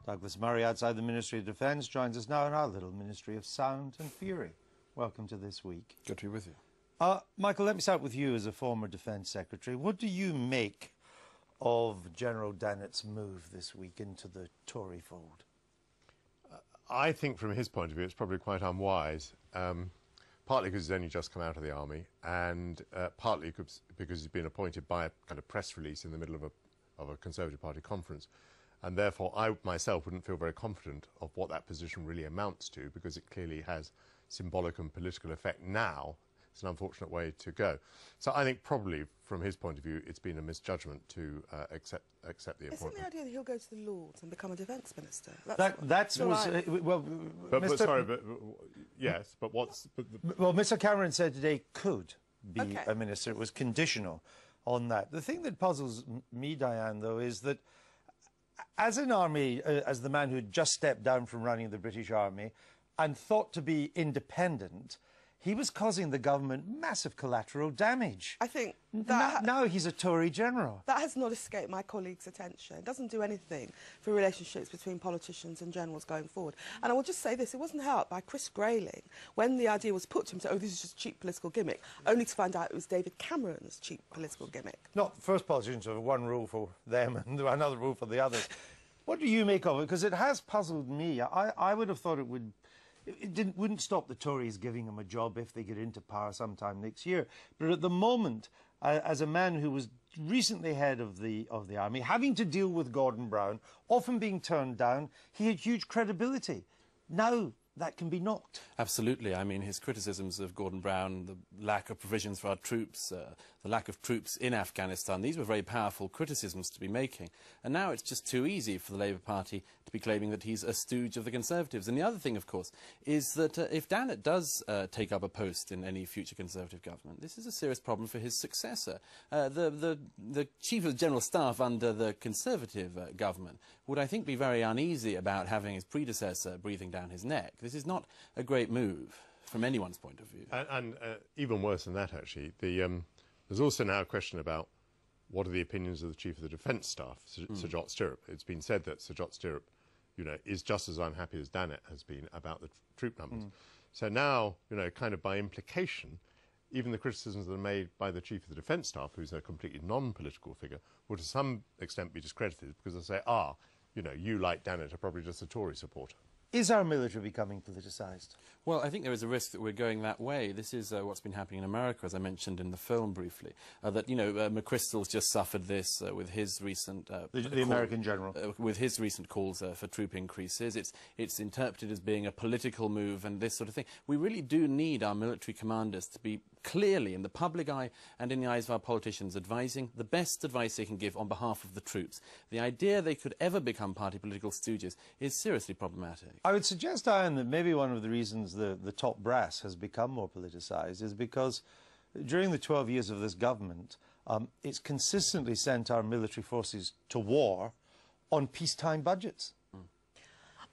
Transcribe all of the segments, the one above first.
Douglas Murray, outside the Ministry of Defence, joins us now in our little Ministry of Sound and Fury. Welcome to This Week. Good to be with you. Michael, let me start with you as a former Defence Secretary. What do you make of General Dannatt's move this week into the Tory fold? I think from his point of view it's probably quite unwise, partly because he's only just come out of the army, and partly because he's been appointed by a kind of press release in the middle of a Conservative Party conference. And therefore I myself wouldn't feel very confident of what that position really amounts to, because it clearly has symbolic and political effect now. It's an unfortunate way to go. So I think probably from his point of view it's been a misjudgment to accept the appointment. Isn't the idea that he'll go to the Lords and become a defence minister? Yes, but what's... Well, Mr Cameron said today could be a minister. It was conditional on that. The thing that puzzles me, Diane, though, is that as an army, as the man who had just stepped down from running the British Army and thought to be independent, he was causing the government massive collateral damage. I think that... Now he's a Tory general. That has not escaped my colleagues' attention. It doesn't do anything for relationships between politicians and generals going forward. And I will just say this, it wasn't helped by Chris Grayling when the idea was put to him, so, oh, this is just a cheap political gimmick, only to find out it was David Cameron's cheap political gimmick. Not first politicians have one rule for them and another rule for the others. What do you make of it? Because it has puzzled me. I would have thought it would... It wouldn't stop the Tories giving him a job if they get into power sometime next year. But at the moment, as a man who was recently head of the army, having to deal with Gordon Brown, often being turned down, he had huge credibility. Now that can be knocked. Absolutely. I mean, his criticisms of Gordon Brown, the lack of provisions for our troops, the lack of troops in Afghanistan, these were very powerful criticisms to be making. And now it's just too easy for the Labour Party to be claiming that he's a stooge of the Conservatives. And the other thing, of course, is that if Dannatt does take up a post in any future Conservative government, this is a serious problem for his successor. The Chief of General Staff under the Conservative government would, I think, be very uneasy about having his predecessor breathing down his neck. This is not a great move from anyone's point of view. And even worse than that, actually, there's also now a question about what are the opinions of the Chief of the Defence Staff, Sir Jot Stirrup. It's been said that Sir Jot Stirrup, you know, is just as unhappy as Dannatt has been about the troop numbers. So now, you know, kind of by implication, even the criticisms that are made by the Chief of the Defence Staff, who's a completely non-political figure, will to some extent be discredited because they say, you know, you, like Dannatt, are probably just a Tory supporter. Is our military becoming politicised? Well, I think there is a risk that we're going that way. This is what's been happening in America, as I mentioned in the film briefly. That, you know, McChrystal's just suffered this with his recent... the American general. With his recent calls for troop increases. It's interpreted as being a political move and this sort of thing. We really do need our military commanders to be clearly in the public eye and in the eyes of our politicians advising the best advice they can give on behalf of the troops. The idea they could ever become party political stooges is seriously problematic. I would suggest, Diane, that maybe one of the reasons the top brass has become more politicised is because during the 12 years of this government, it's consistently sent our military forces to war on peacetime budgets.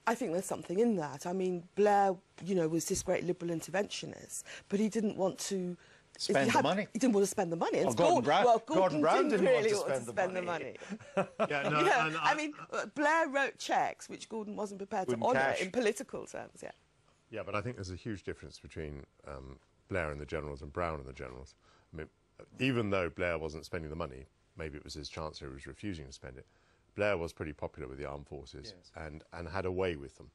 I think there's something in that. I mean, Blair, you know, was this great liberal interventionist, but he didn't want to... Spend the money. He didn't want to spend the money. And Gordon Brown didn't really want to spend the money. I mean, Blair wrote cheques which Gordon wasn't prepared to honour in political terms, Yeah, but I think there's a huge difference between Blair and the generals and Brown and the generals. I mean, even though Blair wasn't spending the money, maybe it was his chancellor who was refusing to spend it, Blair was pretty popular with the armed forces and had a way with them.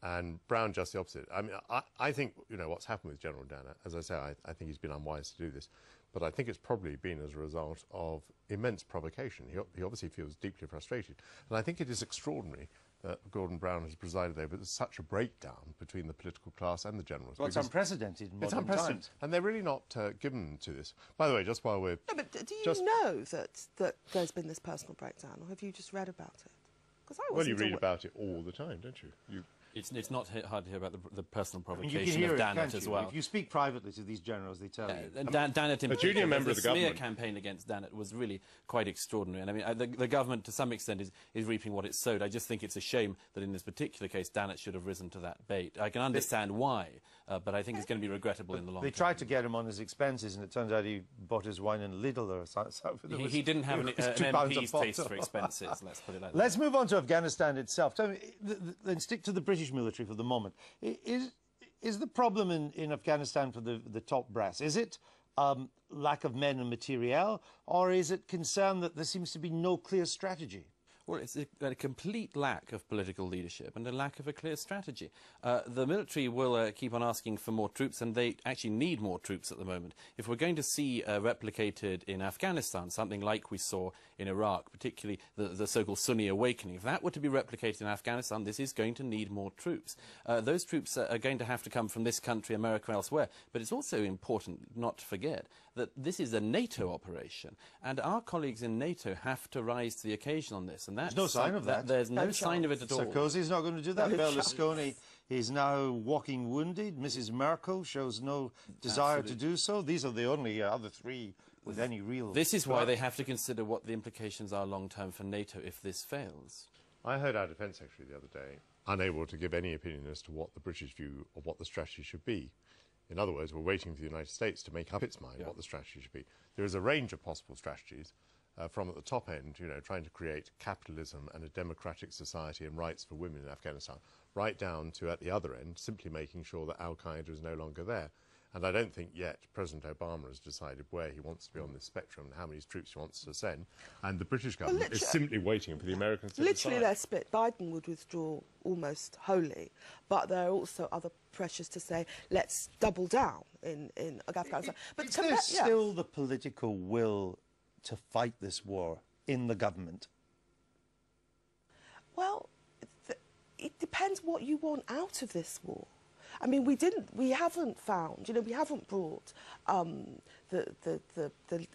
And Brown just the opposite. I mean, I think, you know, what's happened with General Dannatt, as I say, I think he's been unwise to do this, but I think it's probably been as a result of immense provocation. He obviously feels deeply frustrated. And I think it is extraordinary that Gordon Brown has presided over such a breakdown between the political class and the generals. Well, it's unprecedented in modern times. And they're really not given to this. By the way, just while we're... No, but do you know that there's been this personal breakdown, or have you just read about it? Because I wasn't Well, you read about it all the time, don't you? It's not hard to hear about the personal I mean, provocation you can hear of it, Dannatt can't as you? well. If you speak privately to these generals, they tell you. Dannatt, in a junior member of the smear government campaign against Dannatt was really quite extraordinary. And I mean, the government, to some extent, is reaping what it sowed. I just think it's a shame that in this particular case, Dannatt should have risen to that bait. I can understand why, but I think it's going to be regrettable in the long term. They tried to get him on his expenses, and it turns out he bought his wine in Lidl or something. He didn't have an MP's taste for expenses, let's put it like that. Let's move on to Afghanistan itself. Tell me, then stick to the British military for the moment. Is the problem in Afghanistan for the top brass, is it lack of men and materiel, or is it concern that there seems to be no clear strategy? Well, it's a complete lack of political leadership and a lack of a clear strategy. The military will keep on asking for more troops, and they actually need more troops at the moment. If we're going to see replicated in Afghanistan, something like we saw in Iraq, particularly the so-called Sunni awakening, if that were to be replicated in Afghanistan, this is going to need more troops. Those troops are going to have to come from this country, America, elsewhere. But it's also important not to forget that this is a NATO operation, and our colleagues in NATO have to rise to the occasion on this. And there's no sign of that. There's no sign of it at all. Sarkozy's not going to do that. Berlusconi is now walking wounded. Mrs. Merkel shows no desire to do so. These are the only other three with any real... This is why they have to consider what the implications are long-term for NATO if this fails. I heard our Defence Secretary the other day unable to give any opinion as to what the British view of what the strategy should be. In other words, we're waiting for the United States to make up its mind what the strategy should be. There is a range of possible strategies, from at the top end, trying to create capitalism and a democratic society and rights for women in Afghanistan, right down to, at the other end, simply making sure that Al-Qaeda is no longer there. And I don't think yet President Obama has decided where he wants to be on this spectrum and how many troops he wants to send. And the British government is simply waiting for the Americans to literally decide. they're split. Biden would withdraw almost wholly, but there are also other pressures to say, let's double down in Afghanistan. But is there still the political will to fight this war in the government? Well, it depends what you want out of this war. I mean, we haven't found, we haven't brought the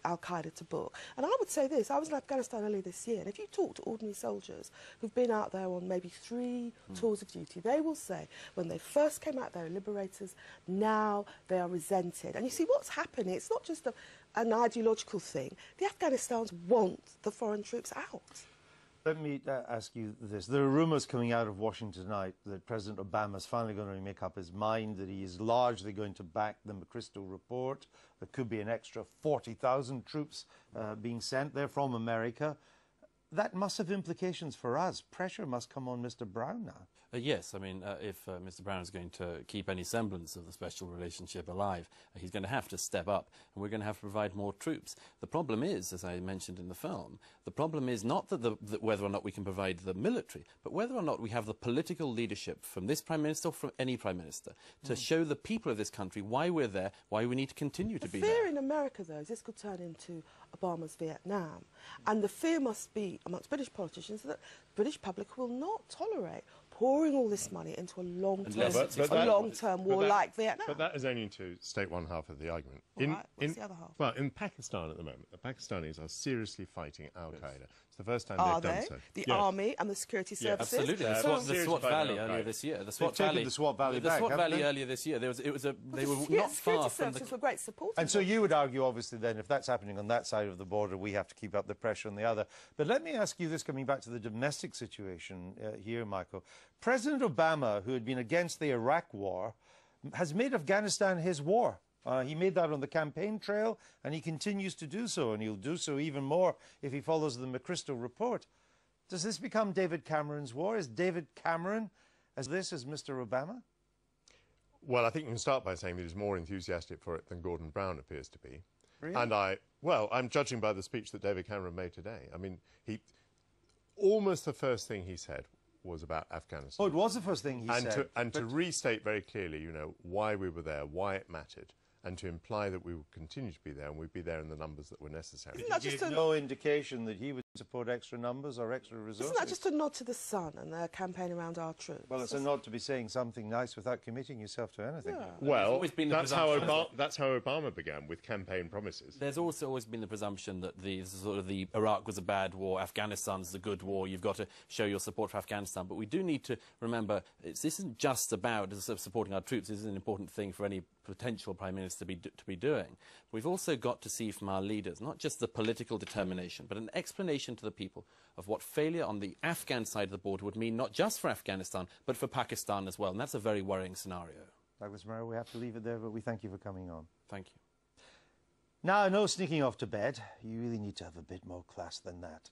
Al-Qaeda to book. And I would say this, I was in Afghanistan earlier this year, and if you talk to ordinary soldiers who've been out there on maybe 3 tours of duty, they will say when they first came out, they were liberators, now they are resented. And you see what's happening, it's not just an ideological thing. The Afghanistans want the foreign troops out. Let me ask you this. There are rumours coming out of Washington tonight that President Obama is finally going to make up his mind, that he is largely going to back the McChrystal report. There could be an extra 40,000 troops being sent there from America. That must have implications for us. Pressure must come on Mr. Brown now. Yes, I mean, if Mr. Brown is going to keep any semblance of the special relationship alive, he's going to have to step up, and we're going to have to provide more troops. The problem is, as I mentioned in the film, the problem is not that whether or not we can provide the military, but whether or not we have the political leadership from this Prime Minister or from any Prime Minister to show the people of this country why we're there, why we need to continue to be there. The fear in America, though, is this could turn into Obama's Vietnam. And the fear must be amongst British politicians that the British public will not tolerate pouring all this money into a long-term war like Vietnam. But that is only to state one half of the argument. What's the other half? Well, in Pakistan at the moment, the Pakistanis are seriously fighting Al-Qaeda. It's the first time they've done so. The army and the security services? Absolutely. The SWAT Valley earlier this year. The SWAT Valley earlier this year. They were not far from the... were great supporters. And so you would argue, obviously, then, if that's happening on that side of the border, we have to keep up the pressure on the other. But let me ask you this, coming back to the domestic situation here, Michael. President Obama, who had been against the Iraq war, has made Afghanistan his war. He made that on the campaign trail, and he continues to do so, and he'll do so even more if he follows the McChrystal report. Does this become David Cameron's war? Is David Cameron as Mr. Obama? Well, I think you can start by saying that he's more enthusiastic for it than Gordon Brown appears to be. Really? And I'm judging by the speech that David Cameron made today. I mean, almost the first thing he said was about Afghanistan. Oh, it was the first thing he said. To restate very clearly, why we were there, why it mattered, and to imply that we would continue to be there and we'd be there in the numbers that were necessary. He gave no indication that he would support extra numbers or extra resources? Isn't that just a nod to the sun and their campaign around our troops? Well, it's a nod to be saying something nice without committing yourself to anything. Yeah. Well, that's how that's Obama began, with campaign promises. There's also always been the presumption that the Iraq was a bad war, Afghanistan's a good war, you've got to show your support for Afghanistan. But we do need to remember, this isn't just about supporting our troops. This is an important thing for any potential Prime Minister to be doing. We've also got to see from our leaders, not just the political determination, but an explanation to the people of what failure on the Afghan side of the border would mean, not just for Afghanistan, but for Pakistan as well. And that's a very worrying scenario. Douglas Murrow, we have to leave it there, but we thank you for coming on. Thank you. Now, no sneaking off to bed. You really need to have a bit more class than that.